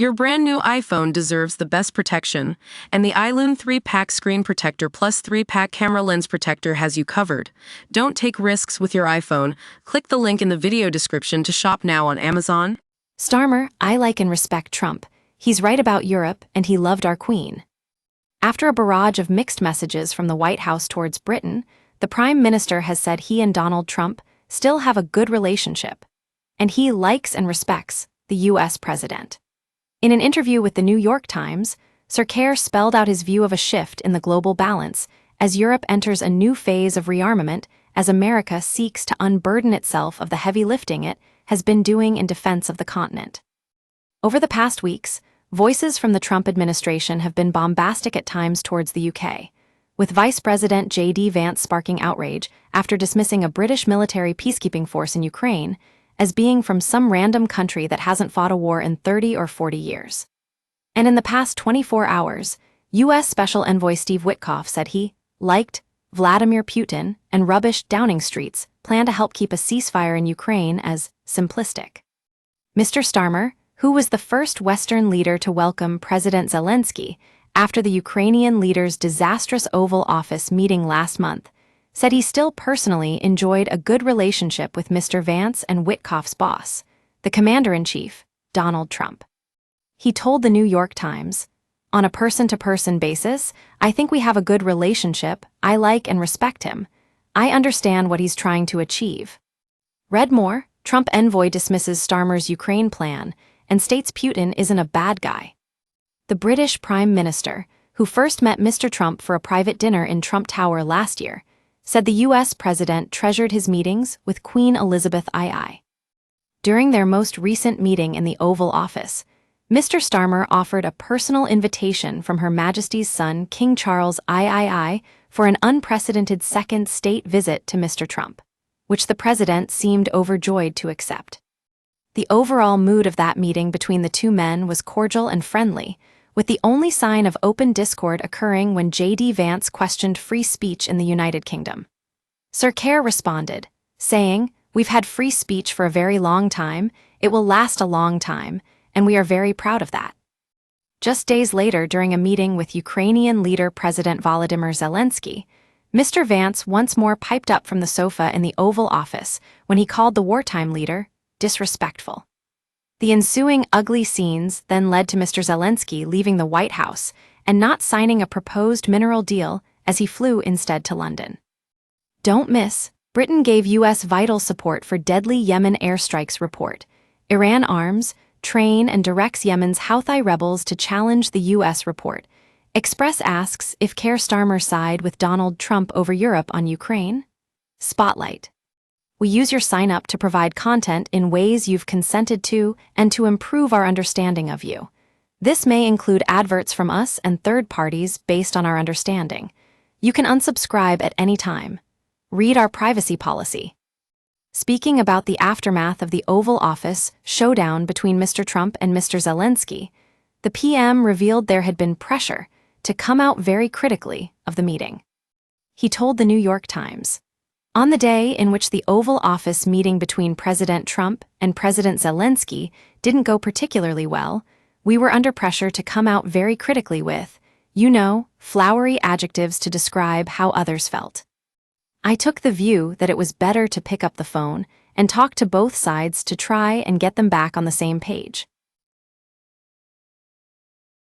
Your brand new iPhone deserves the best protection, and the iLune 3-pack screen protector plus 3-pack camera lens protector has you covered. Don't take risks with your iPhone. Click the link in the video description to shop now on Amazon. Starmer, I like and respect Trump. He's right about Europe, and he loved our queen. After a barrage of mixed messages from the White House towards Britain, the Prime Minister has said he and Donald Trump still have a good relationship, and he likes and respects the U.S. president. In an interview with the New York Times, Sir Keir spelled out his view of a shift in the global balance as Europe enters a new phase of rearmament as America seeks to unburden itself of the heavy lifting it has been doing in defense of the continent. Over the past weeks, voices from the Trump administration have been bombastic at times towards the UK, with Vice President J.D. Vance sparking outrage after dismissing a British military peacekeeping force in Ukraine as being from some random country that hasn't fought a war in 30 or 40 years. And in the past 24 hours, U.S. Special Envoy Steve Witkoff said he liked Vladimir Putin and rubbished Downing Street's plan to help keep a ceasefire in Ukraine as simplistic. Mr. Starmer, who was the first Western leader to welcome President Zelensky after the Ukrainian leader's disastrous Oval Office meeting last month, said he still personally enjoyed a good relationship with Mr. Vance and Witkoff's boss, the Commander-in-Chief, Donald Trump. He told the New York Times, "On a person-to-person basis, I think we have a good relationship. I like and respect him. I understand what he's trying to achieve." Read more, Trump envoy dismisses Starmer's Ukraine plan and states Putin isn't a bad guy. The British Prime Minister, who first met Mr. Trump for a private dinner in Trump Tower last year, said the U.S. president treasured his meetings with Queen Elizabeth II. During their most recent meeting in the Oval Office, Mr. Starmer offered a personal invitation from Her Majesty's son King Charles III for an unprecedented second state visit to Mr. Trump, which the president seemed overjoyed to accept. The overall mood of that meeting between the two men was cordial and friendly, with the only sign of open discord occurring when J.D. Vance questioned free speech in the United Kingdom. Sir Keir responded, saying, "We've had free speech for a very long time, it will last a long time, and we are very proud of that." Just days later, during a meeting with Ukrainian leader President Volodymyr Zelensky, Mr. Vance once more piped up from the sofa in the Oval Office when he called the wartime leader disrespectful. The ensuing ugly scenes then led to Mr. Zelensky leaving the White House and not signing a proposed mineral deal as he flew instead to London. Don't miss, Britain gave U.S. vital support for deadly Yemen airstrikes report. Iran arms, train and directs Yemen's Houthi rebels to challenge the U.S. report. Express asks if Keir Starmer side with Donald Trump over Europe on Ukraine. Spotlight. We use your sign-up to provide content in ways you've consented to and to improve our understanding of you. This may include adverts from us and third parties based on our understanding. You can unsubscribe at any time. Read our privacy policy. Speaking about the aftermath of the Oval Office showdown between Mr. Trump and Mr. Zelensky, the PM revealed there had been pressure to come out very critically of the meeting. He told the New York Times, "On the day in which the Oval Office meeting between President Trump and President Zelensky didn't go particularly well, we were under pressure to come out very critically with, flowery adjectives to describe how others felt. I took the view that it was better to pick up the phone and talk to both sides to try and get them back on the same page.